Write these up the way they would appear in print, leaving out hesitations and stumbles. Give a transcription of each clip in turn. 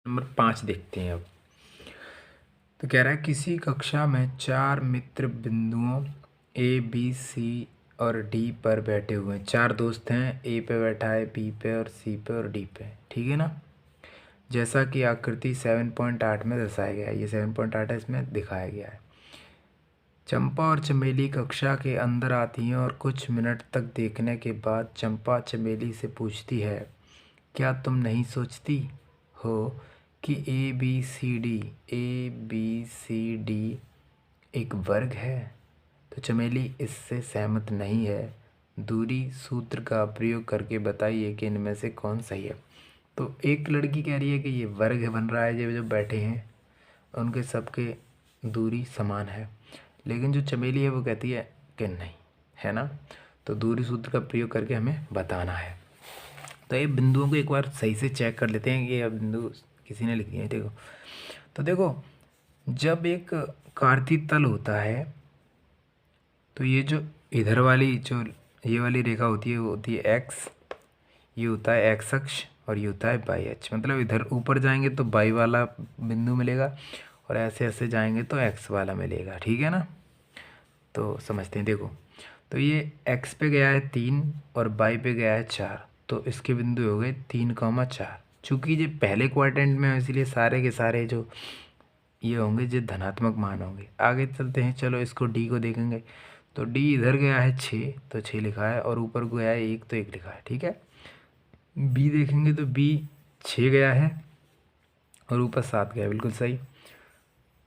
Number 5 देखते हैं अब। तो कह रहा है किसी कक्षा में 4 मित्र बिंदुओं ए बी सी और डी पर बैठे हुए हैं। 4 दोस्त हैं, ए पे बैठा है, बी पे और सी पे और डी पे, ठीक है ना। जैसा कि आकृति 7.8 में दर्शाया गया है, ये 7.8 है, इसमें दिखाया गया है। चंपा और चमेली कक्षा के अंदर आती हैं और कुछ मिनट तक देखने के बाद चंपा चमेली से पूछती है, क्या तुम नहीं सोचती हो कि ए बी सी डी एक वर्ग है? तो चमेली इससे सहमत नहीं है। दूरी सूत्र का प्रयोग करके बताइए कि इनमें से कौन सही है। तो एक लड़की कह रही है कि ये वर्ग बन रहा है, ये जो बैठे हैं उनके सबके दूरी समान है, लेकिन जो चमेली है वो कहती है कि नहीं, है ना। तो दूरी सूत्र का प्रयोग करके हमें बताना है। तो ये बिंदुओं को एक बार सही से चेक कर लेते हैं कि ये बिंदु किसी ने लिख दिए हैं। देखो, तो देखो, जब एक कार्तीय तल होता है तो ये जो इधर वाली जो ये वाली रेखा होती है वो होती है एक्स, ये होता है एक्स अक्ष और ये होता है वाई अक्ष। मतलब इधर ऊपर जाएंगे तो वाई वाला बिंदु मिलेगा और ऐसे ऐसे जाएंगे तो एक्स वाला मिलेगा, ठीक है ना। तो समझते हैं, देखो, तो ये एक्स पे गया है 3 और वाई पे गया है 4, तो इसके बिंदु हो गए 3,4। चूँकि ये पहले क्वाड्रेंट में है इसलिए सारे के सारे जो ये होंगे जो धनात्मक मान होंगे। आगे चलते हैं, चलो इसको डी को देखेंगे। तो डी इधर गया है 6, तो 6 लिखा है, और ऊपर को गया है 1, तो 1 लिखा है, ठीक है। बी देखेंगे तो बी 6 गया है और ऊपर 7 गया है, बिल्कुल सही।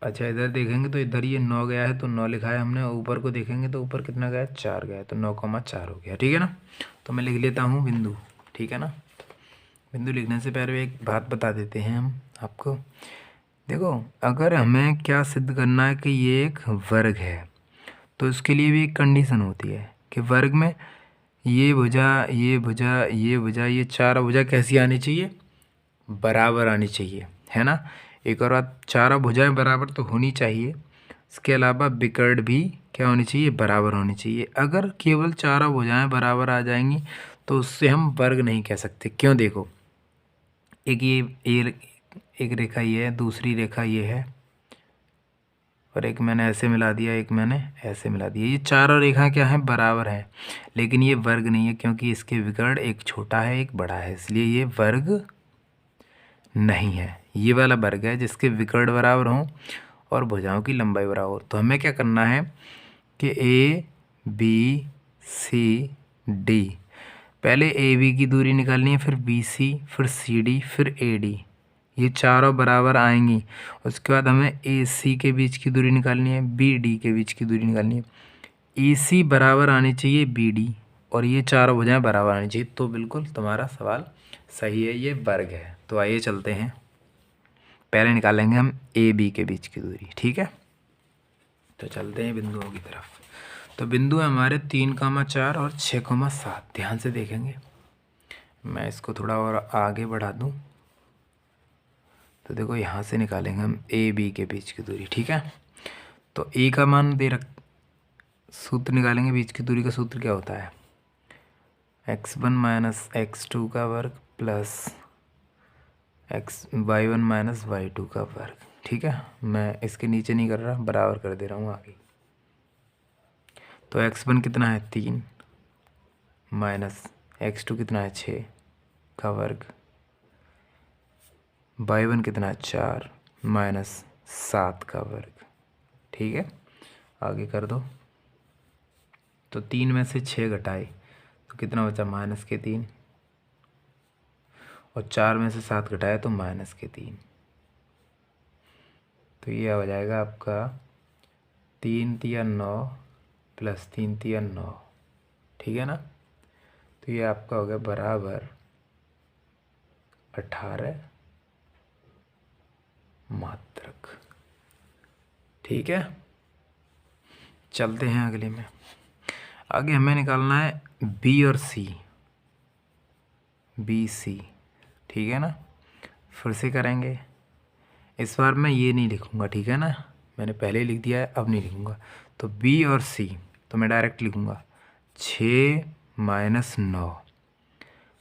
अच्छा, इधर देखेंगे तो इधर ये 9 गया है तो 9 लिखा है हमने, और ऊपर को देखेंगे तो ऊपर कितना गया है, 4 गया है, तो 9,4 हो गया, ठीक है ना। तो मैं लिख लेता हूँ बिंदु, ठीक है ना। बिंदु लिखने से पहले एक बात बता देते हैं हम आपको। देखो, अगर हमें क्या सिद्ध करना है कि ये एक वर्ग है, तो इसके लिए भी एक कंडीशन होती है कि वर्ग में ये भुजा, ये भुजा, ये भुजा, ये 4 भुजा कैसी आनी चाहिए, बराबर आनी चाहिए, है ना। एक और बात, 4 भुजाएं बराबर तो होनी चाहिए, इसके अलावा विकर्ण भी क्या होनी चाहिए, बराबर होनी चाहिए। अगर केवल 4 भुजाएं बराबर आ जाएंगी तो उससे हम वर्ग नहीं कह सकते। क्यों? देखो, एक रेखा ये है, दूसरी रेखा ये है, और एक मैंने ऐसे मिला दिया, एक मैंने ऐसे मिला दिया। ये चारों रेखा क्या है, बराबर है, लेकिन ये वर्ग नहीं है क्योंकि इसके विकर्ण एक छोटा है एक बड़ा है, इसलिए ये वर्ग नहीं है। ये वाला वर्ग है जिसके विकर्ण बराबर हों और भुजाओं की लंबाई बराबर हो। तो हमें क्या करना है कि ए बी सी डी, पहले ए बी की दूरी निकालनी है, फिर बी सी, फिर सी डी, फिर ए डी, ये चारों बराबर आएंगी। उसके बाद हमें ए सी के बीच की दूरी निकालनी है, बी डी के बीच की दूरी निकालनी है, ए सी बराबर आनी चाहिए बी डी, और ये चारों भुजाएं बराबर आनी चाहिए। तो बिल्कुल तुम्हारा सवाल सही है, ये वर्ग है। तो आइए चलते हैं, पहले निकालेंगे हम ए बी के बीच की दूरी, ठीक है। तो चलते हैं बिंदुओं की तरफ। तो बिंदु है हमारे 3,4 और 6,7। ध्यान से देखेंगे, मैं इसको थोड़ा और आगे बढ़ा दूं। तो देखो, यहाँ से निकालेंगे हम ए बी के बीच की दूरी, ठीक है। तो ए का मान दे रख, सूत्र निकालेंगे, बीच की दूरी का सूत्र क्या होता है, x1 माइनस x2 का वर्ग प्लस y1 माइनस y2 का वर्ग, ठीक है। मैं इसके नीचे नहीं कर रहा, बराबर कर दे रहा हूँ आगे। तो x1 कितना है 3 माइनस x2 कितना है 6 का वर्ग, y1 कितना है 4 माइनस 7 का वर्ग, ठीक है। आगे कर दो। तो 3 में से 6 घटाए तो कितना बचा, -3, और 4 में से 7 घटाया तो -3। तो ये हो जाएगा आपका 3 तिया 9 प्लस 3 तिया 9, ठीक है ना। तो ये आपका हो गया बराबर 18 मात्रक, ठीक है। चलते हैं अगले में। आगे हमें निकालना है बी और सी, बी सी, ठीक है ना। फिर से करेंगे, इस बार मैं ये नहीं लिखूँगा, ठीक है ना, मैंने पहले ही लिख दिया है, अब नहीं लिखूँगा। तो बी और सी, तो मैं डायरेक्ट लिखूँगा 6 माइनस 9,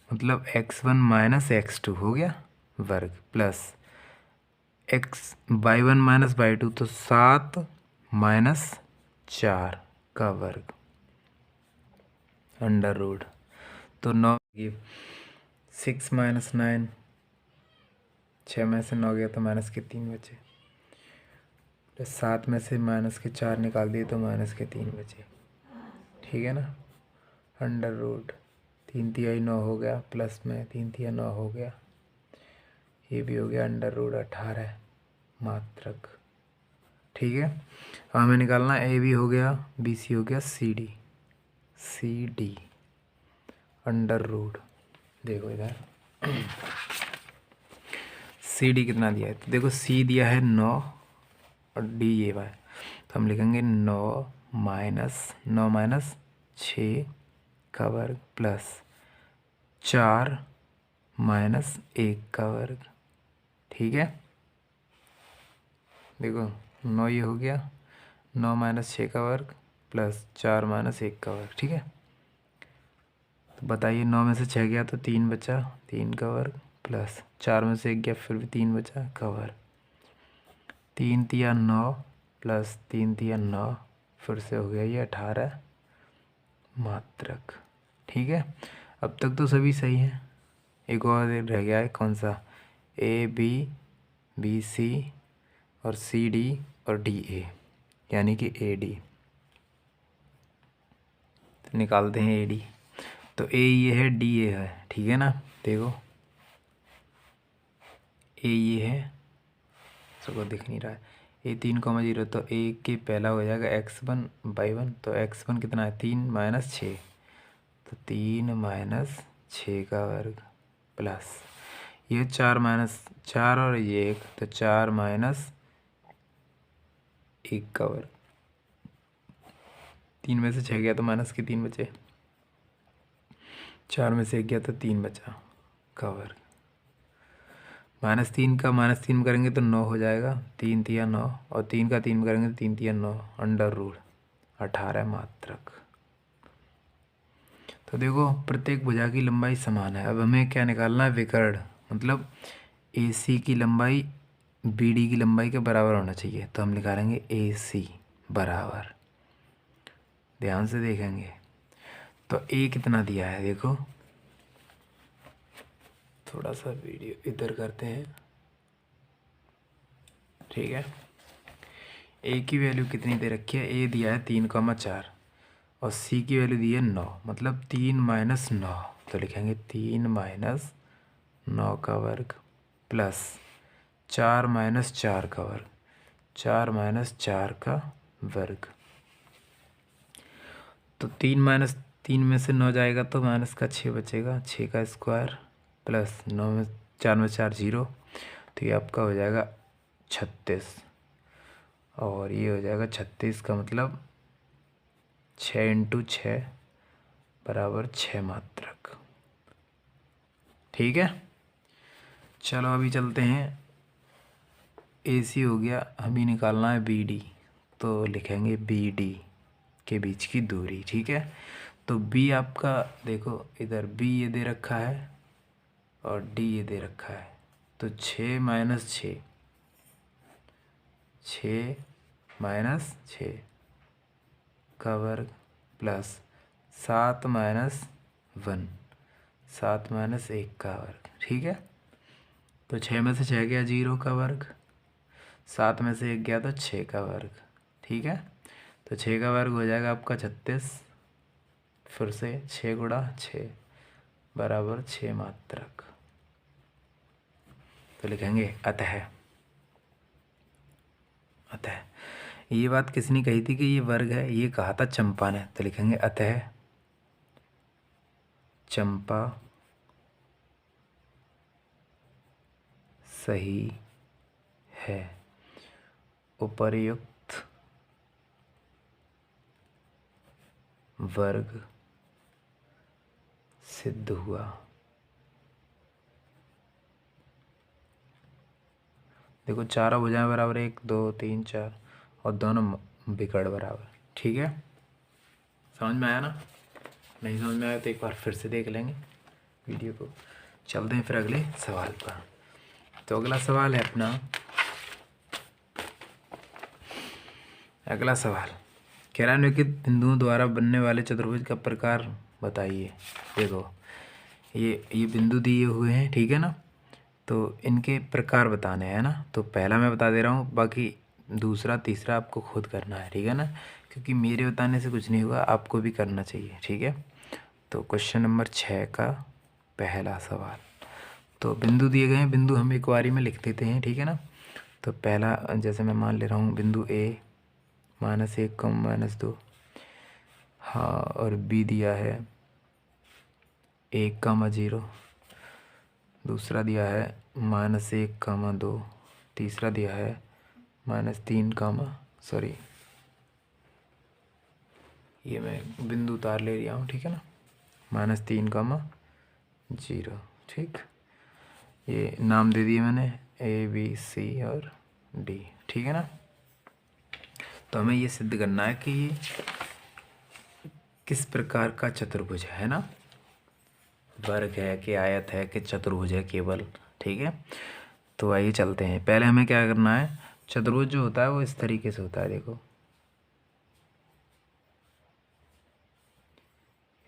मतलब x1 माइनस x2 हो गया वर्ग, plus x by one minus by two, तो 7 माइनस 4 का वर्ग अंडर रूट। तो 9 6 माइनस 9, 6 में से 9 गया तो माइनस के 3 बचे, तो 7 में से माइनस के 4 निकाल दिए तो माइनस के 3 बचे, ठीक है ना। अंडर रूट 3 तिहाई 9 हो गया, प्लस में 3 तिहाई 9 हो गया, ये भी हो गया अंडर रूट 18 मात्रक, ठीक है। अब हमें निकालना ए बी हो गया, बी सी हो गया, सी डी अंडर रूट। देखो इधर सी डी कितना दिया है, तो देखो सी दिया है 9 और डी ये हुआ है, तो हम लिखेंगे 9 माइनस 6 का वर्ग प्लस 4 माइनस 1 का वर्ग, ठीक है। देखो 9 ये हो गया, 9 माइनस 6 का वर्ग प्लस 4 माइनस 1 का वर्ग, ठीक है। तो बताइए 9 में से 6 गया तो 3 बचा, 3 का वर्ग प्लस 4 में से 1 गया फिर भी 3 बचा का वर्ग, 3 तिया 9 प्लस 3 तिया 9, फिर से हो गया ये 18 मात्रक, ठीक है। अब तक तो सभी सही है, एक और रह गया है, कौन सा, ए बी सी और सी डी और डी ए, यानी कि ए डी। तो निकालते हैं ए डी, तो ए ये है, डी ए है, ठीक है ना। देखो ए ये है, सबको दिख नहीं रहा है, ए 3,0, तो ए के पहला हो जाएगा x1/1, तो x1 कितना है 3 माइनस 6, तो 3 माइनस 6 का वर्ग प्लस ये 4 माइनस 4 और ये 1, तो 4 माइनस 1 का वर्ग, 3 में से 6 गया तो माइनस के 3 बचे, 4 में से 1 गया तो 3 बचा का वर्ग, -3 का -3 में करेंगे तो 9 हो जाएगा, 3 तिया 9 और 3 का 3 में करेंगे तो 3 तिया 9 अंडर रूट 18 मात्रक। तो देखो प्रत्येक भुजा की लंबाई समान है। अब हमें क्या निकालना है, विकर्ण, मतलब AC की लंबाई BD की लंबाई के बराबर होना चाहिए, तो हम निकालेंगे AC बराबर, ध्यान से देखेंगे तो A कितना दिया है, देखो थोड़ा सा वीडियो इधर करते हैं, ठीक है। ए की वैल्यू कितनी दे रखी है, ए दिया है 3,4 और सी की वैल्यू दी है 9, मतलब 3 माइनस 9, तो लिखेंगे 3 माइनस 9 का वर्ग प्लस 4 माइनस 4 का वर्ग, 4 माइनस 4 का वर्ग, तो 3 माइनस 3 में से 9 जाएगा तो माइनस का 6 बचेगा, 6 का स्क्वायर प्लस 9 में 4 में 4 0, तो ये आपका हो जाएगा 36, और ये हो जाएगा 36 का मतलब 6 इंटू 6 बराबर 6 मात्रक, ठीक है। चलो अभी चलते हैं, AC हो गया, हमें निकालना है BD, तो लिखेंगे BD के बीच की दूरी, ठीक है। तो B आपका देखो इधर B ये दे रखा है और D ये दे रखा है, तो 6 माइनस 6, 6 माइनस 6 का वर्ग प्लस 7 माइनस 1, 7 माइनस 1 का वर्ग, ठीक है। तो 6 में से 6 गया 0 का वर्ग, 7 में से 1 गया तो 6 का वर्ग, ठीक है। तो 6 का वर्ग हो जाएगा आपका 36, फिर से 6 गुणा 6 बराबर 6 मात्रक, तो लिखेंगे अतः ये बात किसने कही थी कि ये वर्ग है, ये कहा था चंपा ने, तो लिखेंगे अतः चंपा सही है, उपर्युक्त वर्ग सिद्ध हुआ। देखो चारों भुजाएं बराबर, 1 2 3 4 और दोनों विकर्ण बराबर, ठीक है। समझ में आया ना, नहीं समझ में आया तो एक बार फिर से देख लेंगे वीडियो को। चलते हैं फिर अगले सवाल पर। तो अगला सवाल है अपना, अगला सवाल, कह रहा है निम्नलिखित बिंदुओं द्वारा बनने वाले चतुर्भुज का प्रकार बताइए। देखो ये बिंदु दिए हुए हैं, ठीक है ना, तो इनके प्रकार बताने हैं ना। तो पहला मैं बता दे रहा हूँ, बाकी दूसरा तीसरा आपको खुद करना है, ठीक है ना, क्योंकि मेरे बताने से कुछ नहीं होगा, आपको भी करना चाहिए, ठीक है। तो क्वेश्चन नंबर 6 का पहला सवाल, तो बिंदु दिए गए हैं, बिंदु हम एक बारी में लिख देते हैं, ठीक है ना। तो पहला जैसे मैं मान ले रहा हूँ बिंदु ए -1, -2, हाँ, और बी दिया है 1, 0, दूसरा दिया है -1, 2, तीसरा दिया है -3, सॉरी ये मैं बिंदु उतार ले रहा हूँ, ठीक है ना, -3, 0, ठीक। ये नाम दे दिए मैंने A B C और D, ठीक है ना। तो हमें ये सिद्ध करना है कि ये किस प्रकार का चतुर्भुज है ना, वर्ग है कि आयत है कि चतुर्भुज है केवल, ठीक है। तो आइए चलते हैं, पहले हमें क्या करना है, चतुर्भुज जो होता है वो इस तरीके से होता है, देखो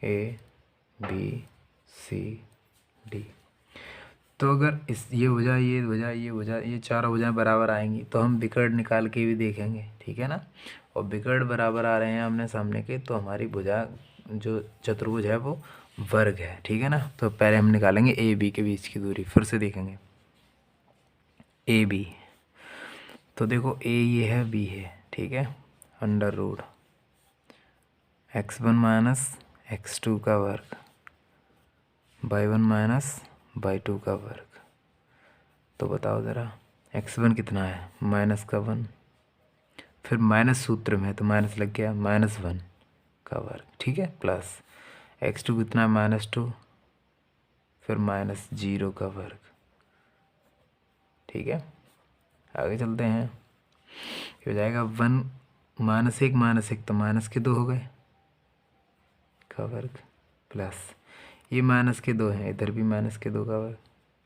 A B C D। तो अगर इस ये भुजा ये भुजा ये भुजा ये चारों भुजाएं बराबर आएंगी तो हम विकर्ण निकाल के भी देखेंगे, ठीक है ना। और विकर्ण बराबर आ रहे हैं आमने सामने के, तो हमारी भुजा जो चतुर्भुज है वो वर्ग है, ठीक है ना। तो पहले हम निकालेंगे ए बी के बीच की दूरी, फिर से देखेंगे ए बी। तो देखो ए ये है, बी है, ठीक है, √ x1 - x2 का वर्ग y1 - y2 का वर्ग। तो बताओ ज़रा x1 कितना है, -1, फिर माइनस सूत्र में है तो माइनस लग गया, -1 का वर्ग, ठीक है, प्लस x2 कितना है, -2, फिर -0 का वर्ग, ठीक है। आगे चलते हैं, ये हो जाएगा 1 -1 तो -2 हो गए का वर्ग, प्लस ये -2 है, इधर भी -2 का वर्ग,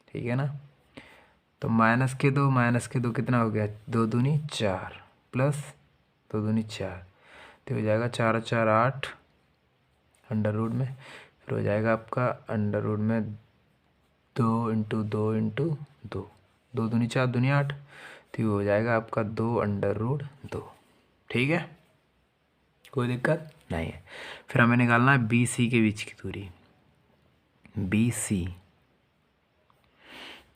ठीक है ना। तो -2 कितना हो गया, 2 दूनी 4 प्लस 2 दूनी 4, तो हो जाएगा 4 और 4 8 √ में, फिर हो जाएगा आपका √ में 2 × 2 × 2, 2 दूनी 4 दूनी 8, तो ये हो जाएगा आपका 2 √ 2, ठीक है, कोई दिक्कत नहीं है। फिर हमें निकालना है बी सी के बीच की दूरी, बी सी।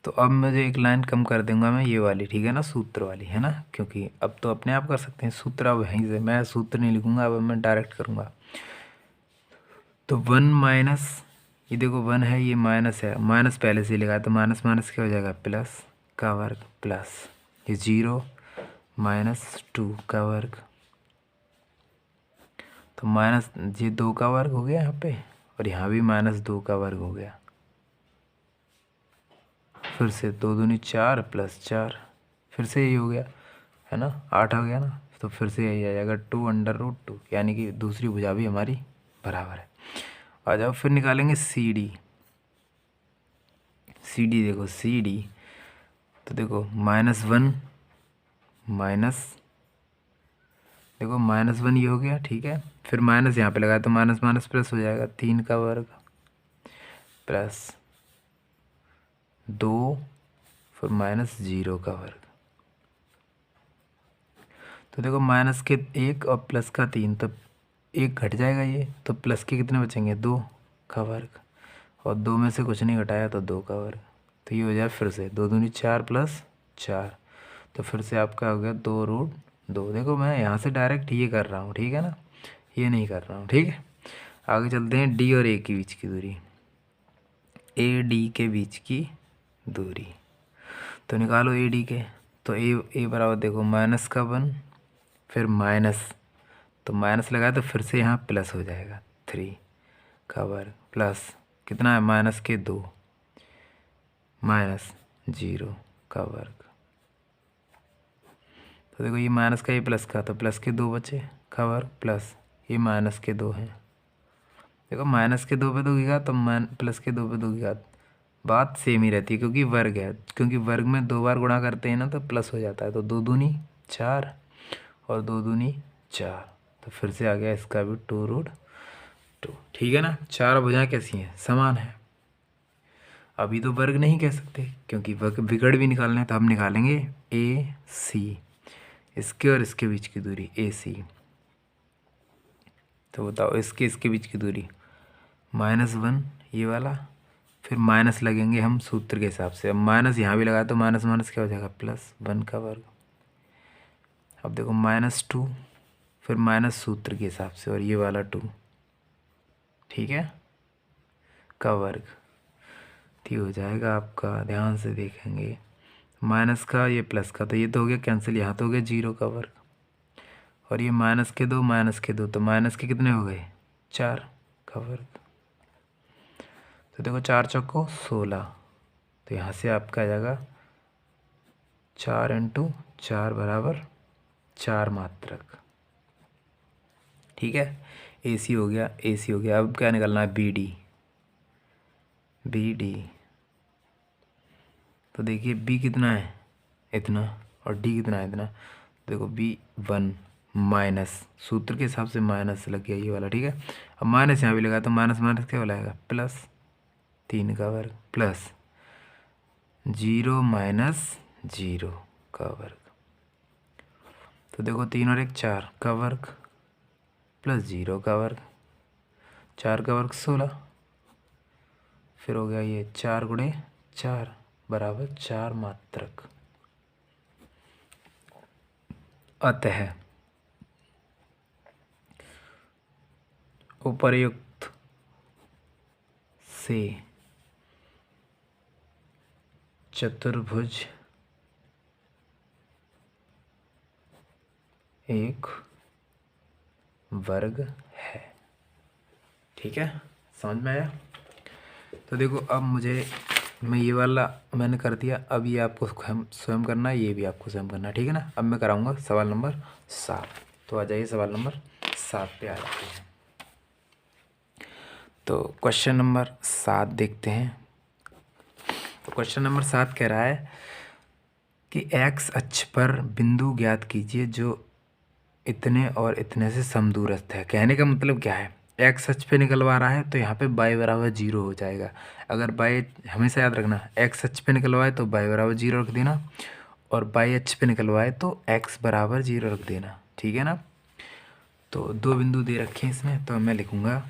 तो अब मुझे एक लाइन कम कर दूंगा मैं, ये वाली, ठीक है ना, सूत्र वाली, है ना, क्योंकि अब तो अपने आप कर सकते हैं सूत्र, अब यहीं से मैं सूत्र नहीं लिखूंगा, अब मैं डायरेक्ट करूंगा। तो 1 ये देखो 1 है, ये माइनस है, माइनस पहले से लिखा है, तो माइनस माइनस क्या हो जाएगा, प्लस का वर्ग, प्लस ये 0 -2 का वर्ग, तो माइनस ये 2 का वर्ग हो गया यहाँ पे, और यहाँ भी -2 का वर्ग हो गया, फिर से 2 दूनी 4 प्लस 4, फिर से यही हो गया, है ना, 8 हो गया ना, तो फिर से यही आ जाएगा 2 √ 2, यानी कि दूसरी भुजा भी हमारी बराबर है। आ जाओ फिर निकालेंगे सी डी। देखो सी डी, तो देखो -1 देखो -1 ये हो गया, ठीक है, फिर माइनस यहाँ पे लगाया तो माइनस माइनस प्लस हो जाएगा, 3 का वर्ग प्लस 2, फिर -0 का वर्ग। तो देखो माइनस के 1 और प्लस का 3, तो 1 घट जाएगा ये, तो प्लस के कितने बचेंगे, 2 का वर्ग, और 2 में से कुछ नहीं घटाया तो 2 का वर्ग, तो ये हो जाए फिर से 2 दूनी 4 प्लस 4, तो फिर से आपका हो गया 2 √ 2। देखो मैं यहाँ से डायरेक्ट ये कर रहा हूँ, ठीक है ना, ये नहीं कर रहा हूँ, ठीक है। आगे चलते हैं डी और ए के बीच की दूरी, ए डी के बीच की दूरी, तो निकालो ए डी के। तो ए बराबर देखो -1, फिर माइनस, तो माइनस लगाया तो फिर से यहाँ प्लस हो जाएगा, 3 का वर्ग, प्लस कितना है, -2 -0 का वर्ग। तो देखो ये माइनस का, ये प्लस का, तो प्लस के 2 बचे का वर्ग, प्लस ये -2 है। देखो -2 पे 2 की घात, तो प्लस के 2 पे 2 की घात, बात सेम ही रहती है, क्योंकि वर्ग है, क्योंकि वर्ग में 2 बार गुणा करते हैं ना तो प्लस हो जाता है, तो 2 दूनी 4 और 2 दूनी 4, तो फिर से आ गया इसका भी 2√2। ठीक है ना, चार भुजाएं कैसी हैं, समान है। अभी तो वर्ग नहीं कह सकते क्योंकि विकर्ण भी निकालना है, तो हम निकालेंगे ए सी, इसके और इसके बीच की दूरी ए सी। तो बताओ इसके बीच की दूरी -1 ये वाला, फिर माइनस लगेंगे हम सूत्र के हिसाब से। अब माइनस यहाँ भी लगा तो माइनस माइनस क्या हो जाएगा, +1 का वर्ग। अब देखो -2, फिर माइनस सूत्र के हिसाब से, और ये वाला 2, ठीक है, का वर्ग। तो हो जाएगा आपका, ध्यान से देखेंगे, माइनस का ये प्लस का, तो ये तो हो गया कैंसिल, यहाँ तो हो गया 0 का वर्ग, और ये माइनस के 2, तो माइनस के कितने हो गए, 4 का वर्ग। तो देखो 4 चौको 16, तो यहाँ से आपका आ जाएगा 4 × 4 = 4 मात्रक। ठीक है, ए सी हो गया, ए सी हो गया। अब क्या निकलना है, बी डी, बी डी। तो देखिए बी कितना है, इतना, और डी कितना है, इतना। देखो B1 माइनस, सूत्र के हिसाब से माइनस लग गया ये वाला, ठीक है। अब माइनस यहाँ भी लगा तो माइनस माइनस क्या बोलाएगा, +3 का वर्ग, प्लस 0 - 0 का वर्ग। तो देखो 3 और 1 4 का वर्ग, प्लस 0 का वर्ग, 4 का वर्ग 16, फिर हो गया ये 4 × 4 = 4 मात्रक। अतः उपर्युक्त से चतुर्भुज एक वर्ग है। ठीक है, समझ में आया। तो देखो अब मैं ये वाला मैंने कर दिया, अब ये आपको स्वयं करना है, ये भी आपको स्वयं करना है, ठीक है ना। अब मैं कराऊंगा सवाल नंबर 7। तो आ जाइए सवाल नंबर 7 पे आ जाते हैं। तो क्वेश्चन नंबर 7 देखते हैं। तो क्वेश्चन नंबर 7 कह रहा है कि एक्स अक्ष पर बिंदु ज्ञात कीजिए जो इतने और इतने से समदूरस्थ है। कहने का मतलब क्या है, एक्स अक्ष पे निकलवा रहा है तो यहाँ पे y = 0 हो जाएगा। अगर y, हमेशा याद रखना, एक्स अक्ष पे निकलवाए तो y = 0 रख देना, और y अक्ष पे निकलवाए तो x = 0 रख देना, ठीक है ना। तो 2 बिंदु दे रखे हैं इसमें, तो मैं लिखूँगा,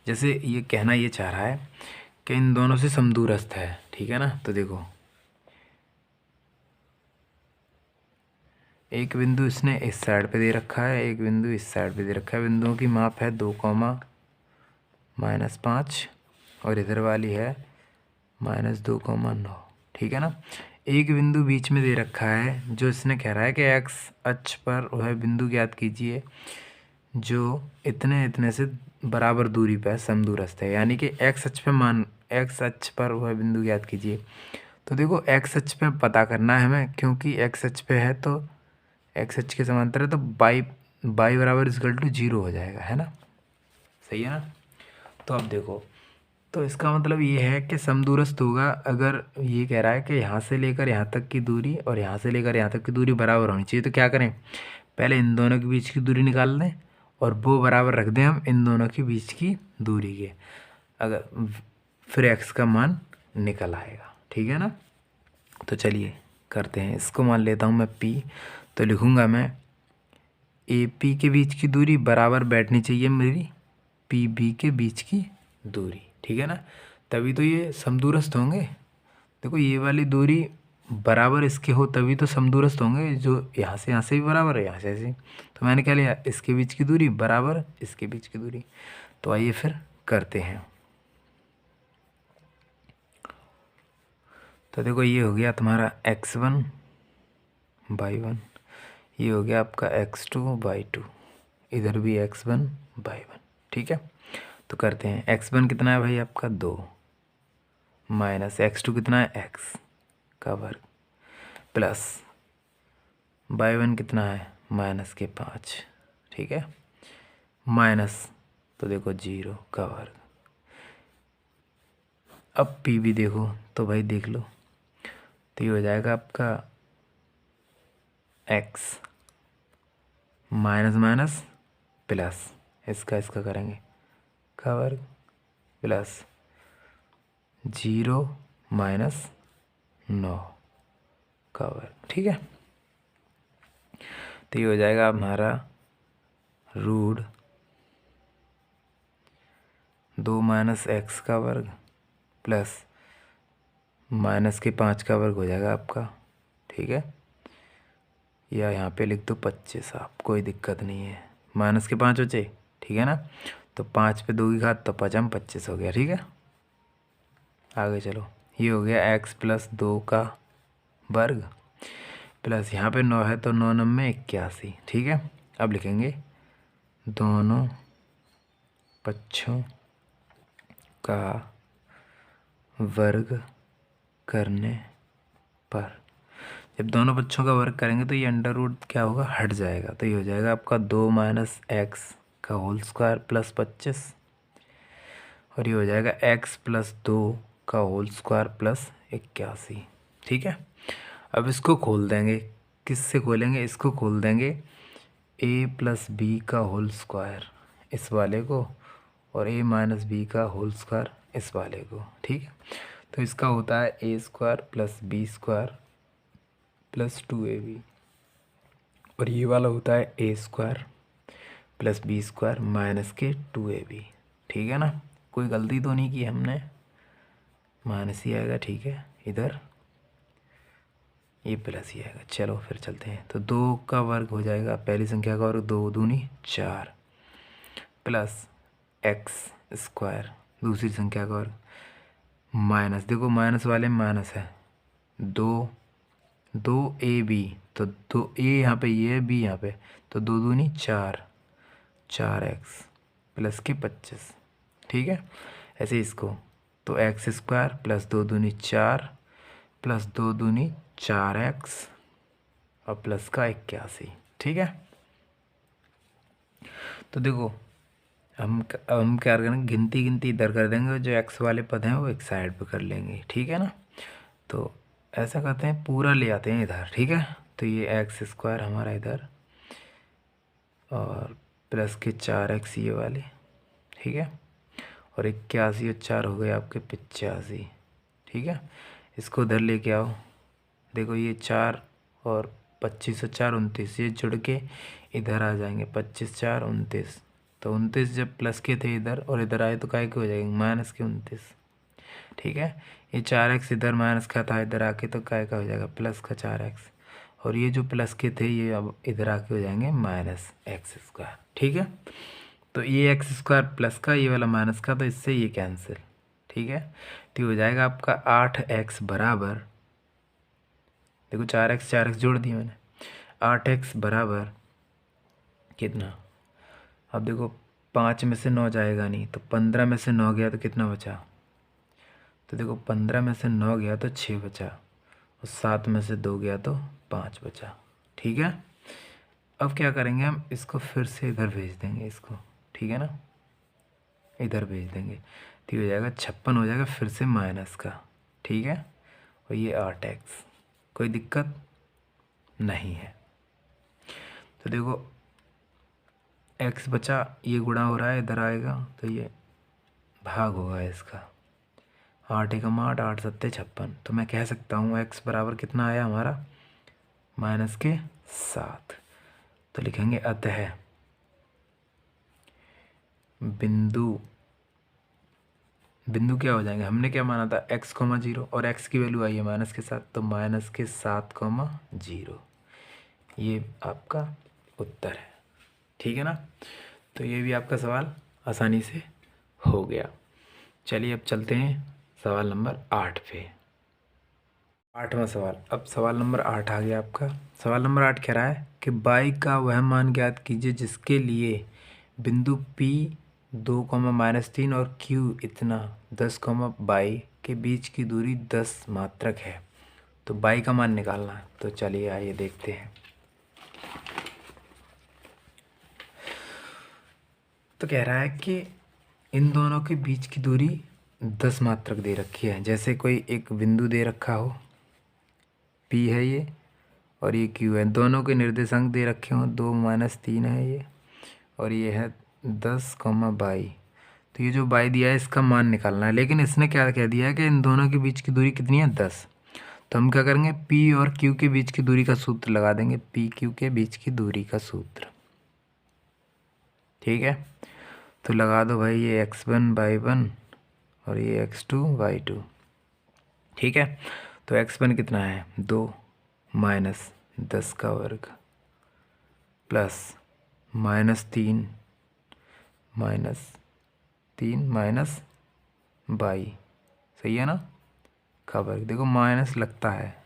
जैसे ये कहना ये चाह रहा है कि इन दोनों से समदूरस्थ है, ठीक है ना। तो देखो एक बिंदु इसने इस साइड पे दे रखा है, एक बिंदु इस साइड पे दे रखा है। बिंदुओं की माप है 2, -5, और इधर वाली है -2, 9, ठीक है ना। एक बिंदु बीच में दे रखा है, जो इसने कह रहा है कि एक्स अक्ष पर वह बिंदु ज्ञात कीजिए जो इतने इतने से बराबर दूरी पर समदूरस्थ है, यानी कि एक्स अक्ष पर वह बिंदु ज्ञात कीजिए। तो देखो एक्स अक्ष पे पता करना है हमें, क्योंकि एक्स अक्ष पे है तो एक्स अक्ष के समांतर है, तो y = 0 हो जाएगा, है ना, सही है ना। तो अब देखो, तो इसका मतलब ये है कि समदूरस्थ होगा अगर ये कह रहा है कि यहाँ से लेकर यहाँ तक की दूरी और यहाँ से लेकर यहाँ तक की दूरी बराबर होनी चाहिए। तो क्या करें, पहले इन दोनों के बीच की दूरी निकाल लें और वो बराबर रख दें हम इन दोनों के बीच की दूरी के, अगर फिर x का मान निकल आएगा, ठीक है ना। तो चलिए करते हैं, इसको मान लेता हूँ मैं p। तो लिखूँगा मैं AP के बीच की दूरी बराबर बैठनी चाहिए मेरी PB के बीच की दूरी, ठीक है ना, तभी तो ये समदूरस्थ होंगे। देखो ये वाली दूरी बराबर इसके हो तभी तो समदूरस्थ होंगे, जो यहाँ से भी बराबर है, यहाँ से ऐसे। तो मैंने क्या लिया, इसके बीच की दूरी बराबर इसके बीच की दूरी। तो आइए फिर करते हैं। तो देखो ये हो गया तुम्हारा x1 y1, ये हो गया आपका x2 y2, इधर भी x1 y1, ठीक है। तो करते हैं, x1 कितना है भाई आपका 2, माइनस x2 कितना है x का वर्ग, प्लस y1 कितना है -5, ठीक है, माइनस, तो देखो 0 का वर्ग। अब p भी देखो तो भाई देख लो, तो ये हो जाएगा आपका एक्स माइनस माइनस प्लस इसका करेंगे का वर्ग प्लस 0 माइनस 9 का वर्ग। ठीक है, तो ये हो जाएगा हमारा रूट 2 माइनस एक्स का वर्ग प्लस माइनस के 5 का वर्ग हो जाएगा आपका। ठीक है, या यहाँ पे लिख दो 25 आप, कोई दिक्कत नहीं है। माइनस के 5 बचे, ठीक है ना, तो 5 पे 2 की घात तो 5 25 हो गया। ठीक है, आगे चलो, ये हो गया x प्लस 2 का वर्ग प्लस यहाँ पे 9 है तो 9 9 में 81। ठीक है, अब लिखेंगे दोनों पक्षों का वर्ग करने पर, जब दोनों पक्षों का वर्ग करेंगे तो ये अंडर रूट क्या होगा, हट जाएगा। तो ये हो जाएगा आपका 2 माइनस एक्स का होल स्क्वायर प्लस 25 और ये हो जाएगा x प्लस 2 का होल स्क्वायर प्लस 81। ठीक है, अब इसको खोल देंगे, किससे खोलेंगे, इसको खोल देंगे a प्लस बी का होल स्क्वायर इस वाले को और a माइनस बी का होल स्क्वायर इस वाले को। ठीक है, तो इसका होता है a square plus b square plus 2ab और ये वाला होता है a square plus b square minus के 2ab। ठीक है ना, कोई गलती तो नहीं की हमने, माइनस ही आएगा। ठीक है, इधर ये प्लस ही आएगा। चलो फिर चलते हैं, तो 2 का वर्ग हो जाएगा, पहली संख्या का वर्ग 2 दूनी 4 प्लस एक्स स्क्वायर दूसरी संख्या का वर्ग माइनस, देखो माइनस वाले में माइनस है, 2ab तो 2a यहाँ पे, ये b यहाँ पे, तो 2 दूनी 4x प्लस के 25। ठीक है, ऐसे इसको तो एक्स स्क्वायर प्लस 2 दूनी 4 प्लस 2 दूनी 4x और प्लस का 81। ठीक है, तो देखो हम क्या करेंगे, गिनती इधर कर देंगे, जो एक्स वाले पद हैं वो एक साइड पे कर लेंगे। ठीक है ना, तो ऐसा करते हैं, पूरा ले आते हैं इधर। ठीक है, तो ये एक्स स्क्वायर हमारा इधर और प्लस के 4x ये वाले। ठीक है, और 81 और 4 हो गए आपके 85। ठीक है, इसको उधर लेके आओ, देखो ये 4 और 25 और 4 29, ये जुड़ के इधर आ जाएंगे, 25 4 29, तो 29 जब प्लस के थे इधर और इधर आए तो काय के हो जाएंगे, माइनस के 29। ठीक है, ये 4x इधर माइनस का था, इधर आके तो काय का हो जाएगा, प्लस का 4x और ये जो प्लस के थे ये अब इधर आके हो जाएंगे माइनस एक्स स्क्वायर। ठीक है, तो ये एक्स स्क्वायर प्लस का, ये वाला माइनस का, तो इससे ये कैंसिल। ठीक है, तो हो जाएगा आपका 8x बराबर, देखो 4x जोड़ दिए मैंने, 8x बराबर कितना, अब देखो 5 में से 9 जाएगा नहीं, तो 15 में से 9 गया तो कितना बचा, तो देखो 15 में से 9 गया तो 6 बचा और 7 में से 2 गया तो 5 बचा। ठीक है, अब क्या करेंगे, हम इसको फिर से इधर भेज देंगे इसको। ठीक है ना, इधर भेज देंगे तो हो जाएगा 56 हो जाएगा फिर से माइनस का। ठीक है, और ये 8x, कोई दिक्कत नहीं है। तो देखो x बचा, ये गुणा हो रहा है, इधर आएगा तो ये भाग होगा इसका, 8 एकम 8 8 सत्ते 56, तो मैं कह सकता हूँ x बराबर कितना आया हमारा, माइनस के 7। तो लिखेंगे अतः बिंदु क्या हो जाएंगे, हमने क्या माना था, x, 0 और x की वैल्यू आई है माइनस के 7, तो माइनस के 7, 0 ये आपका उत्तर है। ठीक है ना, तो ये भी आपका सवाल आसानी से हो गया। चलिए अब चलते हैं सवाल नंबर 8 पे। 8वां सवाल, अब सवाल नंबर 8 आ गया आपका। सवाल नंबर 8 कह रहा है कि y का वह मान ज्ञात कीजिए जिसके लिए बिंदु P 2, -3 और Q इतना 10, y के बीच की दूरी 10 मात्रक है। तो y का मान निकालना है, तो चलिए आइए देखते हैं। तो कह रहा है कि इन दोनों के बीच की दूरी 10 मात्रक दे रखी है। जैसे कोई एक बिंदु दे रखा हो, P है ये, और ये क्यू है। दोनों के निर्देशांक दे रखे हों, 2 माइनस 3 है ये, और ये है 10 कॉमा बाई। तो ये जो बाई दिया है इसका मान निकालना है, लेकिन इसने क्या कह दिया है कि इन दोनों के बीच की दूरी कितनी है, 10। तो हम क्या करेंगे, पी और क्यू के बीच की दूरी का सूत्र लगा देंगे, पी क्यू के बीच की दूरी का सूत्र। ठीक है, तो लगा दो भाई, ये x1 y1 और ये x2 y2। ठीक है, तो x1 कितना है, 2 माइनस 10 का वर्ग प्लस -3 माइनस बाई, सही है ना, का वर्ग। देखो माइनस लगता है,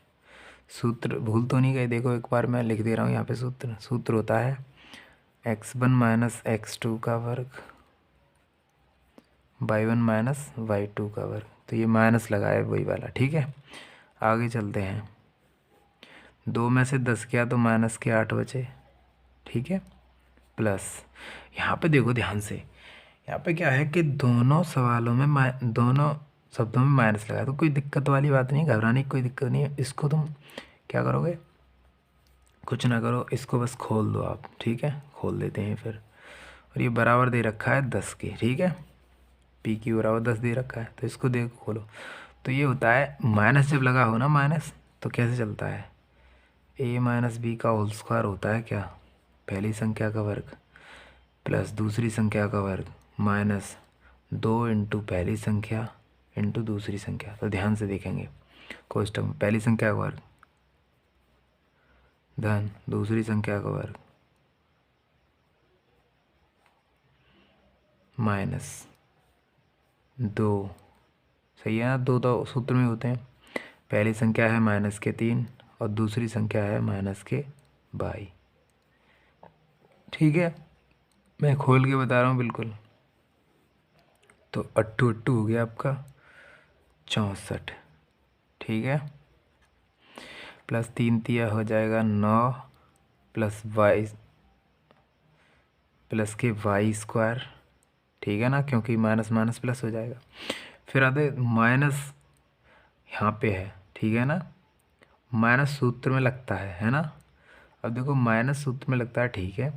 सूत्र भूल तो नहीं गए, देखो एक बार मैं लिख दे रहा हूँ यहाँ पे। सूत्र होता है x1 माइनस x2 का वर्ग y1 माइनस y2 का वर्ग। तो ये माइनस लगा है वही वाला। ठीक है, आगे चलते हैं। 2 में से 10 गया तो माइनस के 8 बचे। ठीक है, प्लस यहाँ पे देखो ध्यान से, यहाँ पे क्या है कि दोनों सवालों में दोनों शब्दों में माइनस लगा है, तो कोई दिक्कत वाली बात नहीं, घबराने की कोई दिक्कत नहीं है। इसको तुम क्या करोगे, कुछ ना करो, इसको बस खोल दो आप। ठीक है, खोल देते हैं फिर। और ये बराबर दे रखा है 10 के। ठीक है, पी की बराबर 10 दे रखा है, तो इसको देखो खोलो। तो ये होता है माइनस, जब लगा हो ना माइनस, तो कैसे चलता है, a माइनस बी का होल स्क्वायर होता है क्या, पहली संख्या का वर्ग प्लस दूसरी संख्या का वर्ग माइनस 2 इंटू पहली संख्या इंटू दूसरी संख्या। तो ध्यान से देखेंगे कोष्टक में, पहली संख्या का वर्ग धन दूसरी संख्या का वर्ग माइनस 2, सही है ना, 2 तो सूत्र में होते हैं। पहली संख्या है -3 और दूसरी संख्या है -22। ठीक है, मैं खोल के बता रहा हूँ बिल्कुल। तो 8 हो गया आपका 64। ठीक है, प्लस 3 तिया हो जाएगा 9 प्लस वाई प्लस के वाई स्क्वायर। ठीक है ना, क्योंकि माइनस माइनस प्लस हो जाएगा। फिर आते माइनस यहाँ पे है। ठीक है ना, माइनस सूत्र में लगता है ना। अब देखो माइनस सूत्र में लगता है, ठीक है।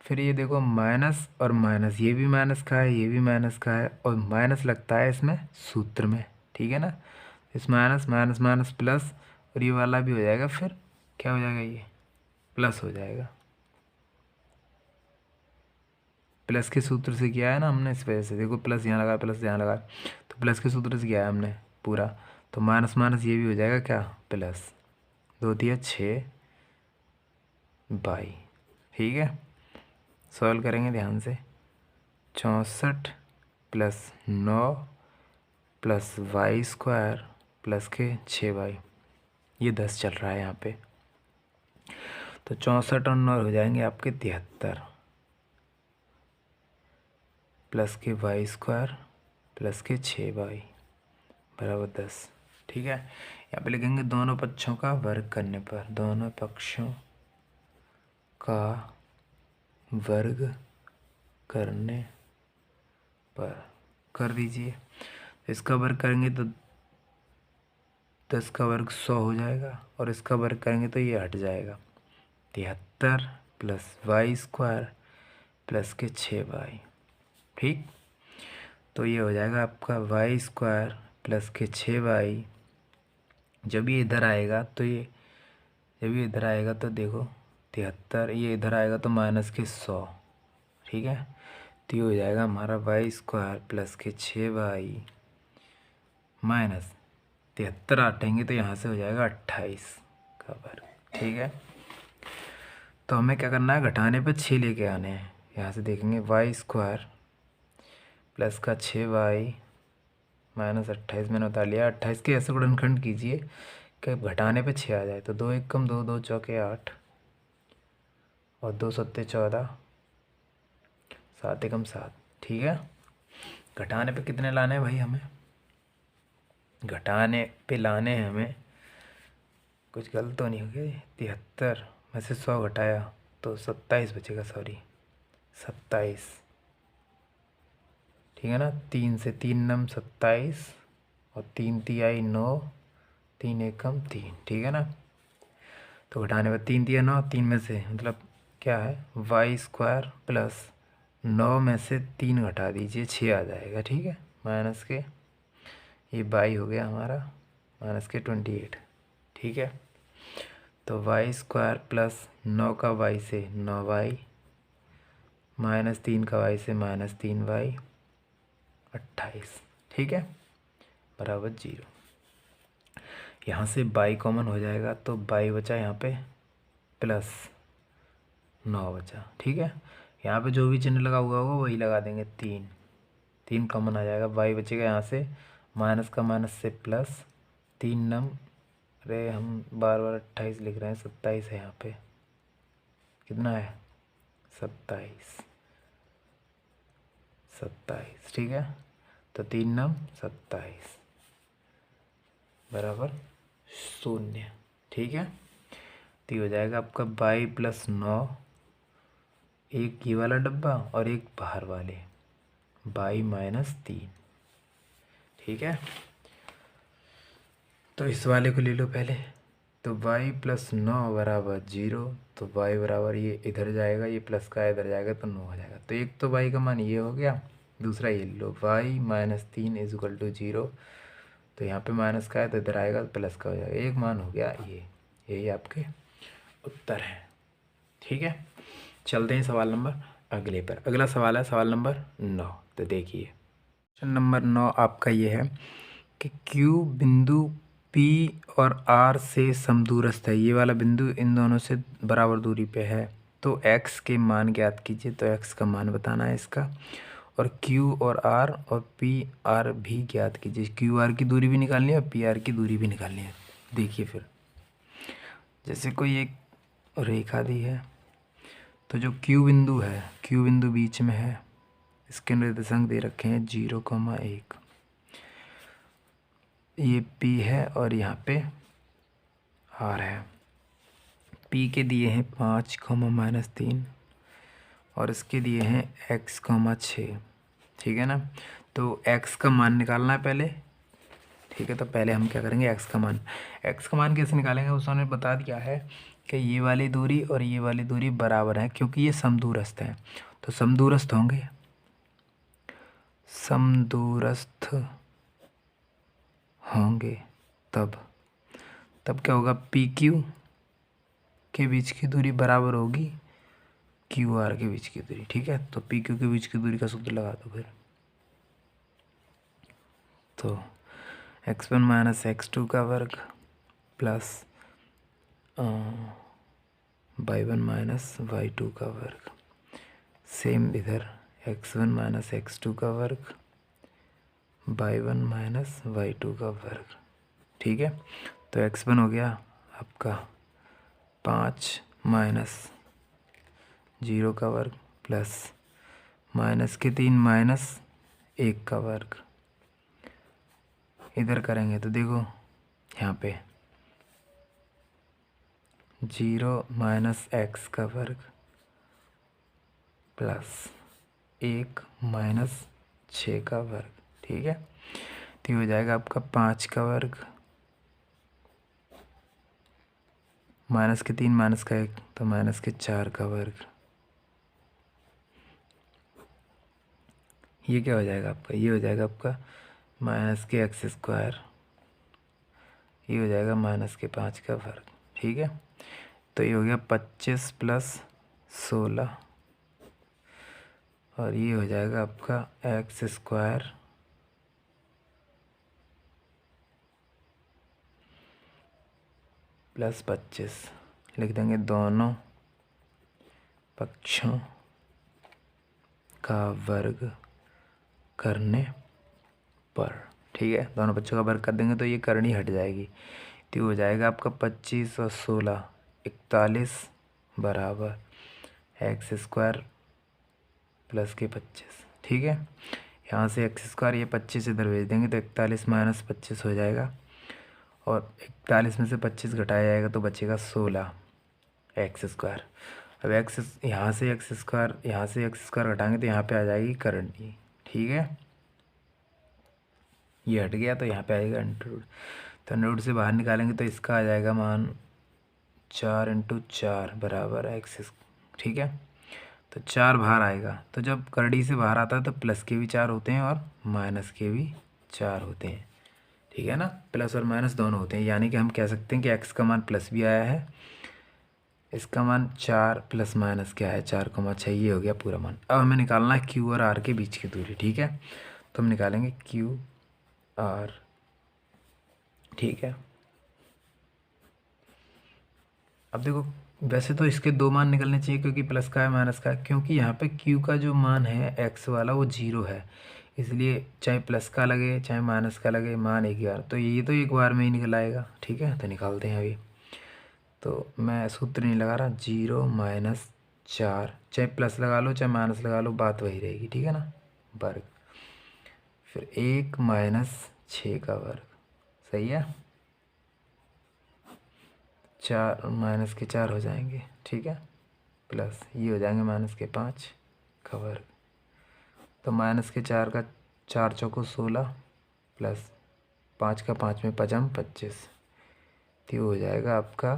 फिर ये देखो माइनस और माइनस, ये भी माइनस का है, ये भी माइनस का है, और माइनस लगता है इसमें सूत्र में। ठीक है ना, इस माइनस माइनस माइनस प्लस, और ये वाला भी हो जाएगा, फिर क्या हो जाएगा, ये प्लस हो जाएगा। प्लस के सूत्र से किया है ना हमने, इस वजह से देखो प्लस यहाँ लगा, प्लस यहाँ लगा, तो प्लस के सूत्र से किया है हमने पूरा। तो माइनस माइनस ये भी हो जाएगा क्या, प्लस 2 दिया 6 बाई। ठीक है, सॉल्व करेंगे ध्यान से। 64 plus 9 plus y square plus के 6 बाई, ये 10 चल रहा है यहाँ पे। तो 64 और 9 हो जाएंगे आपके 73 प्लस के वाई स्क्वायर प्लस के 6 बाई बराबर 10। ठीक है, यहाँ पे लिखेंगे दोनों पक्षों का वर्ग करने पर, दोनों पक्षों का वर्ग करने पर कर दीजिए। इसका वर्ग करेंगे तो 10 का वर्ग 100 हो जाएगा, और इसका वर्ग करेंगे तो ये हट जाएगा। 73 प्लस वाई स्क्वायर प्लस के 6 बाई। ठीक, तो ये हो जाएगा आपका वाई स्क्वायर प्लस के 6 बाई। जब ये इधर आएगा तो देखो 73, ये इधर आएगा तो माइनस के 100। ठीक है, तो ये हो जाएगा हमारा वाई स्क्वायर प्लस के 6 बाई माइनस 73 हटेंगे तो यहाँ से हो जाएगा 28 का वर्ग। ठीक है, तो हमें क्या करना है, घटाने पे 6 लेके आने हैं। यहाँ से देखेंगे वाई स्क्वायर प्लस का 6 बाई माइनस 28 मैंने उतार लिया। 28 के ऐसे गुणनखंड कीजिए कि घटाने पे 6 आ जाए। तो 2 एक कम 2, 2 चौके 8 और 2 सत्ते 14, 7 एकम 7। ठीक है, घटाने पे कितने लाने हैं भाई हमें, घटाने पे लाने हैं हमें, कुछ गलत तो नहीं हो गया। 73 में से 100 घटाया तो 27 बचेगा, सॉरी 27। ठीक है ना, 3 से 3 नम 27 और 3 तिहाई 9, 3 एकम 3। ठीक है ना, तो घटाने पर 3 दिया 9, 3 में से मतलब क्या है y² प्लस 9 में से 3 घटा दीजिए 6 आ जाएगा। ठीक है, माइनस के ये बाई हो गया हमारा माइनस के 28। ठीक है, तो y² प्लस 9 का y से 9y माइनस 3 का y से माइनस 3y 28। ठीक है, बराबर 0। यहाँ से बाई कॉमन हो जाएगा तो बाई बचा यहाँ पे प्लस 9 बचा। ठीक है, यहाँ पे जो भी चिन्ह लगा हुआ होगा वही लगा देंगे। 3 कॉमन आ जाएगा, बाई बचेगा यहाँ से माइनस का माइनस से प्लस 3 नम, अरे हम बार बार 28 लिख रहे हैं, 27 है यहाँ पे। कितना है 27। ठीक है, तो 3 नम 27 बराबर 0। ठीक है, तो ये हो जाएगा आपका बाई प्लस 9, एक ये वाला डब्बा और एक बाहर वाले बाई माइनस 3। ठीक है, तो इस वाले को ले लो पहले। तो y प्लस 9 बराबर 0, तो y बराबर ये इधर जाएगा, ये प्लस का इधर जाएगा तो 9 हो जाएगा। तो एक तो y का मान ये हो गया, दूसरा ये लो y minus 3 is equal to 0। तो यहाँ पे माइनस का है तो इधर आएगा तो प्लस का हो जाएगा। एक मान हो गया ये, यही आपके उत्तर है। ठीक है, चलते हैं सवाल नंबर अगले पर। अगला सवाल है सवाल नंबर 9। तो देखिए क्वेश्चन नंबर 9 आपका ये है कि Q बिंदु P और R से समदूरस्थ है। ये वाला बिंदु इन दोनों से बराबर दूरी पे है, तो x के मान ज्ञात कीजिए। तो x का मान बताना है इसका, और Q और R और P R भी ज्ञात कीजिए। Q R की दूरी भी निकालनी है और P R की दूरी भी निकालनी है। देखिए फिर जैसे कोई एक रेखा दी है, तो जो Q बिंदु है, Q बिंदु बीच में है, इसके निर्देशांक दे रखे हैं 0,1। ये P है और यहाँ पे R है। P के दिए हैं 5, -3 और इसके दिए हैं x, 6। ठीक है ना, तो x का मान निकालना है पहले। ठीक है, तो पहले हम क्या करेंगे, x का मान कैसे निकालेंगे, उसने बता दिया है कि ये वाली दूरी और ये वाली दूरी बराबर है, क्योंकि ये समदूरस्थ है। तो समदूरस्थ होंगे, समदूरस्थ होंगे तब क्या होगा, PQ के बीच की दूरी बराबर होगी QR के बीच की दूरी। ठीक है, तो PQ के बीच की दूरी का सूत्र लगा दो फिर। तो x1 माइनस x2 का वर्ग प्लस y1 माइनस y2 का वर्ग, सेम इधर x1 माइनस x2 का वर्ग y1 माइनस y2 का वर्ग। ठीक है, तो x1 हो गया आपका 5 माइनस 0 का वर्ग प्लस माइनस के 3 माइनस 1 का वर्ग। इधर करेंगे तो देखो यहाँ पे 0 माइनस x का वर्ग प्लस 1 माइनस 6 का वर्ग। ठीक है, तो ये हो जाएगा आपका 5 का वर्ग माइनस के 3 माइनस का 1, तो माइनस के 4 का वर्ग। ये क्या हो जाएगा आपका, ये हो जाएगा आपका माइनस के x², ये हो जाएगा माइनस के 5 का वर्ग। ठीक है, तो ये हो गया 25 प्लस 16 और ये हो जाएगा आपका x² प्लस 25। लिख देंगे दोनों पक्षों का वर्ग करने पर। ठीक है, दोनों पक्षों का वर्ग कर देंगे तो ये करनी हट जाएगी, तो हो जाएगा आपका 25 और 16 41 बराबर x² प्लस के 25। ठीक है, यहाँ से x², ये 25 इधर भेज देंगे तो 41 माइनस 25 हो जाएगा, और 41 में से 25 घटाया जाएगा तो बचेगा 16 x²। अब यहाँ से x² घटाएंगे तो यहाँ पे आ जाएगी करंटी। ठीक है, ये हट गया तो यहाँ पे आएगा अंडर रूट, तो अंडर रूट से बाहर निकालेंगे तो इसका आ जाएगा मान 4 इंटू 4 बराबर एक्स, ठीक है। तो 4 बाहर आएगा, तो जब करड़ी से बाहर आता है तो प्लस के भी 4 होते हैं और माइनस के भी 4 होते हैं, ठीक है ना। प्लस और माइनस दोनों होते हैं, यानी कि हम कह सकते हैं कि एक्स का मान प्लस भी आया है, इसका मान 4 प्लस माइनस क्या है 4,6, ये हो गया पूरा मान। अब हमें निकालना है क्यू और आर के बीच की दूरी, ठीक है। तो हम निकालेंगे क्यू आर, ठीक है। अब देखो, वैसे तो इसके दो मान निकलने चाहिए क्योंकि प्लस का है माइनस का है, क्योंकि यहाँ पे क्यू का जो मान है एक्स वाला वो 0 है, इसलिए चाहे प्लस का लगे चाहे माइनस का लगे मान एक ही बार, तो ये तो एक बार में ही निकल आएगा, ठीक है। तो निकालते हैं अभी। तो मैं सूत्र नहीं लगा रहा, 0 माइनस 4, चाहे प्लस लगा लो चाहे माइनस लगा लो बात वही रहेगी, ठीक है ना, वर्ग। फिर 1 माइनस 6 का वर्ग, सही है। 4 माइनस के 4 हो जाएंगे, ठीक है, प्लस ये हो जाएंगे माइनस के 5 का वर्ग। तो माइनस के 4 का 4 चौको 16 प्लस 5 का 5 में पचम 25, तो हो जाएगा आपका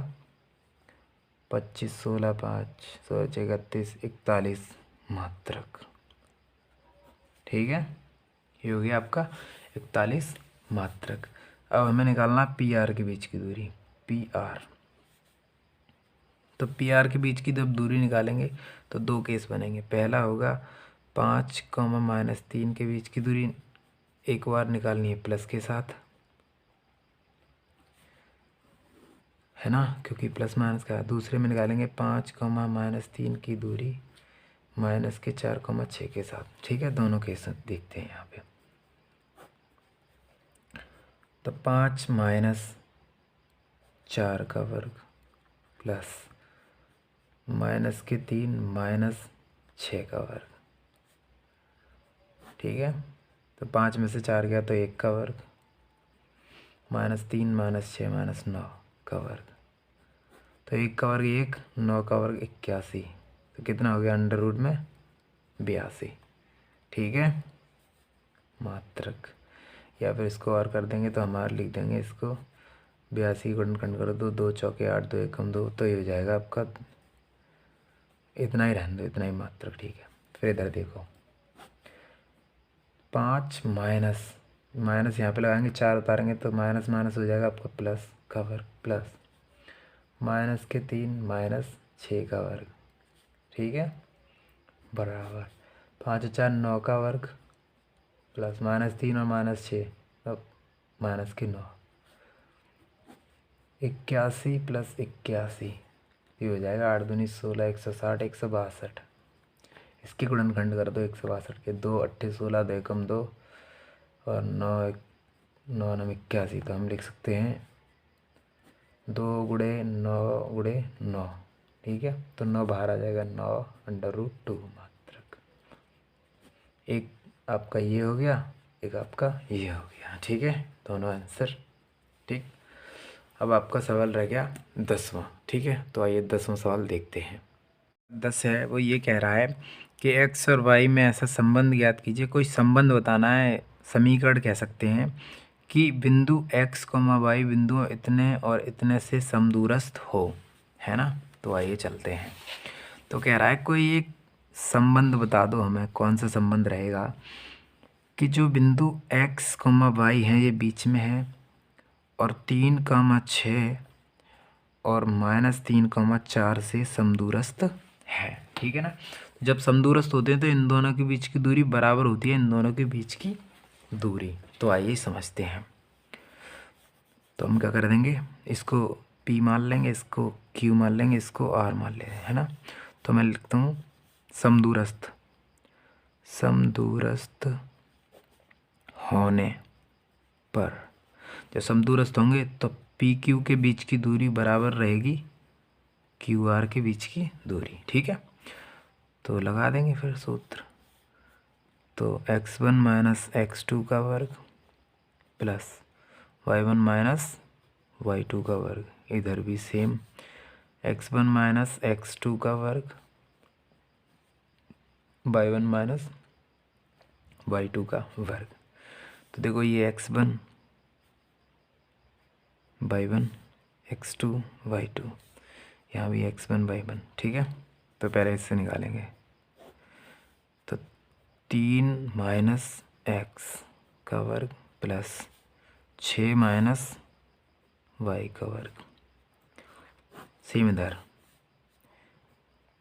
25 16 5 16 31 41 मात्रक, ठीक है। ये हो गया आपका 41 मात्रक। अब हमें निकालना पी आर के बीच की दूरी, पी आर। तो पी आर के बीच की जब दूरी निकालेंगे तो दो केस बनेंगे। पहला होगा 5 माइनस 3 के बीच की दूरी एक बार निकालनी है प्लस के साथ, है ना, क्योंकि प्लस माइनस का। दूसरे में निकालेंगे 5 माइनस 3 की दूरी माइनस के 4,6 के साथ, ठीक है। दोनों केस देखते हैं यहाँ पे। तो 5 माइनस 4 का वर्ग प्लस माइनस के 3 माइनस 6 का वर्ग, ठीक है। तो 5 में से 4 गया तो 1 का वर्ग, माइनस 3 माइनस 6 माइनस 9 का वर्ग। तो 1 का वर्ग 1, 9 का वर्ग 81, तो कितना हो गया अंडर रूट में 82, ठीक है, मात्रक। या फिर इसको और कर देंगे तो हमारे लिख देंगे इसको 82 गुणन कर दो, 2 चौके 8 2 एकम 2, तो ये हो जाएगा आपका, इतना ही रहने दो, इतना ही मात्रक, ठीक है। फिर इधर देखो 5 माइनस माइनस यहाँ पे लगाएंगे 4 उतारेंगे तो माइनस माइनस हो जाएगा आपका प्लस का वर्ग, प्लस माइनस के 3 माइनस 6 का वर्ग, ठीक है, बराबर 5 4 9 का वर्ग प्लस माइनस 3 और माइनस 6 अब माइनस के 9, 81 प्लस 81, ये हो जाएगा 8 दूनी 16 160 162, इसकी गुणनखंड कर दो 162 के, 2 8 16 2 एकम 2 और 9 9 9 81, तो हम लिख सकते हैं 2 गुणे 9 गुणे 9, ठीक है। तो 9 बाहर आ जाएगा, 9 अंडर रूट 2 मात्रक। एक आपका ये हो गया, एक आपका ये हो गया, ठीक है, दोनों आंसर, ठीक। अब आपका सवाल रह गया 10वां, ठीक है। तो आइए 10वां सवाल देखते हैं। 10 है वो ये कह रहा है कि एक्स और वाई में ऐसा संबंध ज्ञात कीजिए। कोई संबंध बताना है, समीकरण कह सकते हैं कि बिंदु एक्स वाई बिंदु इतने और इतने से समदूरस्थ हो, है ना। तो आइए चलते हैं। तो कह रहा है कोई एक संबंध बता दो हमें, कौन सा संबंध रहेगा कि जो बिंदु एक्स वाई है ये बीच में है और 3,6 और -3,4 से समदूरस्थ है, ठीक है ना। जब समदूरस्थ होते हैं तो इन दोनों के बीच की दूरी बराबर होती है इन दोनों के बीच की दूरी। तो आइए समझते हैं। तो हम क्या कर देंगे, इसको P मान लेंगे, इसको Q मान लेंगे, इसको R मान लेंगे, है ना। तो मैं लिखता हूँ समदूरस्थ, समदूरस्थ होने पर, जब समदूरस्थ होंगे तो पी क्यू के बीच की दूरी बराबर रहेगी क्यू आर के बीच की दूरी, ठीक है। तो लगा देंगे फिर सूत्र। तो x1 माइनस x2 का वर्ग प्लस y1 माइनस y2 का वर्ग, इधर भी सेम x1 माइनस x2 का वर्ग y1 माइनस y2 का वर्ग। तो देखो ये x1 y1 x2 y2, यहाँ भी x1/1, ठीक है। तो पहले इससे निकालेंगे, तो 3 माइनस एक्स का वर्ग प्लस 6 माइनस वाई का वर्ग। सेम इधर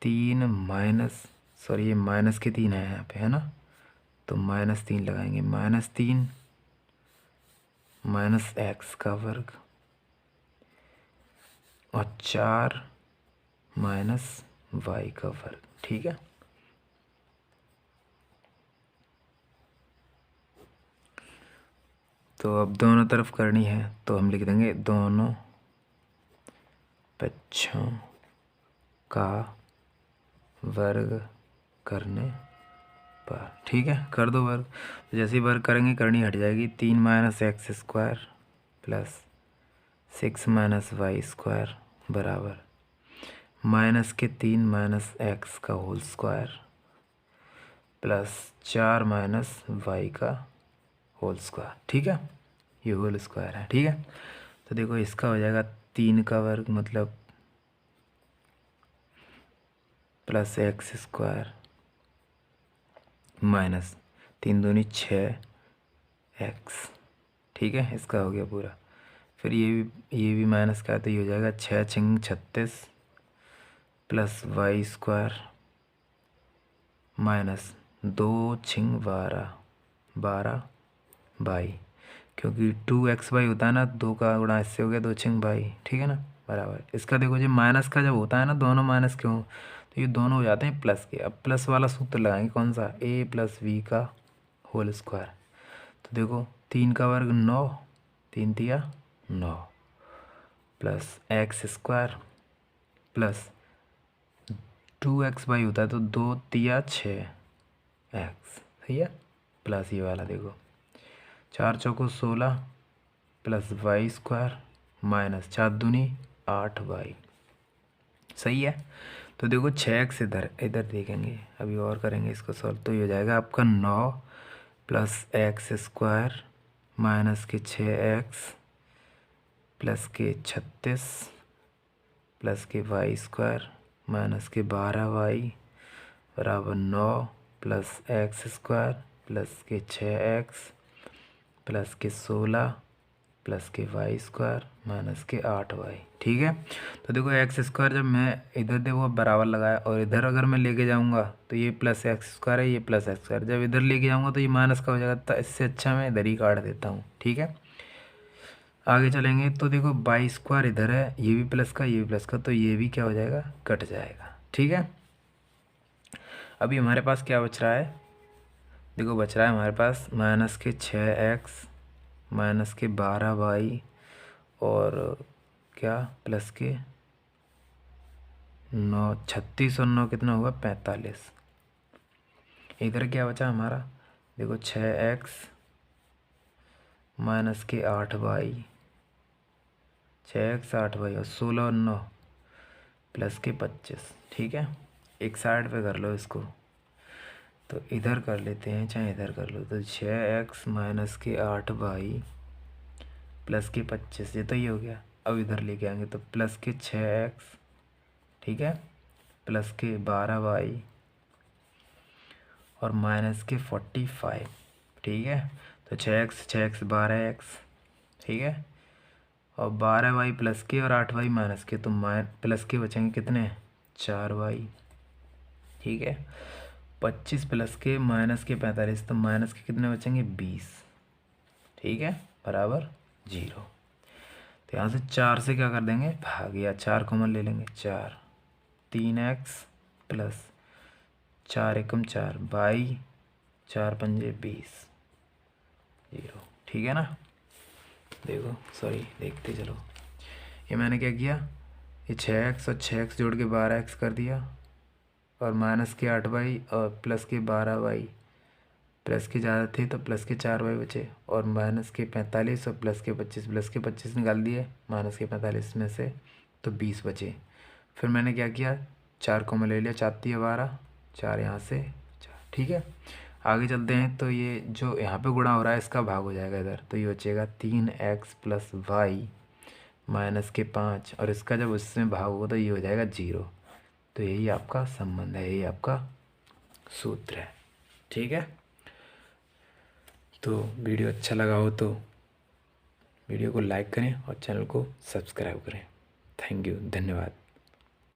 3 माइनस, सॉरी ये माइनस के 3 है यहाँ पे, है ना, तो -3 लगाएंगे, -3 माइनस एक्स का वर्ग और 4 माइनस वाई का वर्ग, ठीक है। तो अब दोनों तरफ करनी है, तो हम लिख देंगे दोनों पक्षों का वर्ग करने पर, ठीक है। कर दो वर्ग, तो जैसे ही वर्ग करेंगे करनी हट जाएगी। 3 minus x square plus 6 minus y square बराबर -3 माइनस एक्स का whole square plus 4 minus y का होल स्क्वायर, ठीक है। ये होल स्क्वायर है, ठीक है। तो देखो इसका हो जाएगा 3 का वर्ग मतलब प्लस एक्स स्क्वायर माइनस 3 दूनी 6 एक्स, ठीक है। इसका हो गया पूरा। फिर ये भी माइनस का है, तो ये हो जाएगा 6 छिंग 36 प्लस वाई स्क्वायर माइनस 2 छिंग 12 बाई, क्योंकि 2x/y होता है ना, 2 का गुणा इससे हो गया 2 छिंग बाई, ठीक है ना, बराबर। इसका देखो जी माइनस का जब होता है ना, दोनों माइनस के हों तो ये दोनों हो जाते हैं प्लस के। अब प्लस वाला सूत्र लगाएंगे, कौन सा, a+v का होल स्क्वायर। तो देखो 3 का वर्ग 9, 3 तिया 9 plus x square plus 2x/y होता है तो 2 तिया 6 एक्स, सही है, प्लस ये वाला देखो 4 चौको 16 प्लस वाई स्क्वायर माइनस 4 दूनी 8 वाई, सही है। तो देखो 6x इधर इधर देखेंगे, अभी और करेंगे इसको सॉल्व, तो ये हो जाएगा आपका 9 प्लस एक्स स्क्वायर माइनस के 6x प्लस के 36 प्लस के वाई स्क्वायर माइनस के 12y बराबर 9 प्लस एक्स स्क्वायर प्लस के 6x प्लस के 16 प्लस के वाई स्क्वायर माइनस के 8y, ठीक है। तो देखो एक्स स्क्वायर जब मैं इधर देखो बराबर लगाया और इधर अगर मैं लेके जाऊंगा तो ये प्लस एक्स स्क्वायर है, ये प्लस एक्स स्क्वायर, जब इधर लेके जाऊंगा तो ये माइनस का हो जाएगा। तो इससे अच्छा मैं इधर ही काट देता हूँ, ठीक है। आगे चलेंगे तो देखो बाई स्क्वायर इधर है, ये भी प्लस का ये भी प्लस का, तो ये भी क्या हो जाएगा, कट जाएगा, ठीक है। अभी हमारे पास क्या बच रहा है, देखो बच रहा है हमारे पास माइनस के 6x माइनस के 12y और क्या प्लस के 9, 36 और 9 कितना होगा 45। इधर क्या बचा हमारा, देखो 6x माइनस के 8y, 6x 8y और 16 और 9 प्लस के 25, ठीक है। एक साइड पे कर लो इसको, तो इधर कर लेते हैं चाहे इधर कर लो, तो 6x माइनस के 8y प्लस के 25, ये तो ये हो गया। अब इधर लेके आएंगे तो प्लस के 6x, ठीक है, प्लस के 12y और माइनस के 45, ठीक है। तो 6x 12x, ठीक है, और 12y प्लस के और 8y माइनस के, तो प्लस के बचेंगे कितने 4y, ठीक है। 25 प्लस के माइनस के 45, तो माइनस के कितने बचेंगे 20, ठीक है, बराबर 0। तो यहाँ से 4 से क्या कर देंगे भाग, या 4 कॉमन ले लेंगे, 4 3x प्लस 4 एकम 4 बाई 4 पंजे 20, 0, ठीक है ना। देखो सॉरी देखते चलो, ये मैंने क्या किया, ये 6x और 6x जोड़ के 12x कर दिया और माइनस के 8y और प्लस के 12y, प्लस के ज़्यादा थे तो प्लस के 4y बचे और माइनस के 45 और प्लस के 25 निकाल दिए माइनस के 45 में से, तो 20 बचे। फिर मैंने क्या किया 4 कॉमन ले लिया, 4 तिया 12, 4 यहाँ से 4, ठीक है। आगे चलते हैं तो ये जो यहाँ पे गुणा हो रहा है इसका भाग हो जाएगा इधर, तो ये बचेगा 3x प्लस वाई -5 और इसका जब उसमें भाग होगा तो ये हो जाएगा 0। तो यही आपका संबंध है, यही आपका सूत्र है। ठीक है, तो वीडियो अच्छा लगा हो तो वीडियो को लाइक करें और चैनल को सब्सक्राइब करें। थैंक यू, धन्यवाद।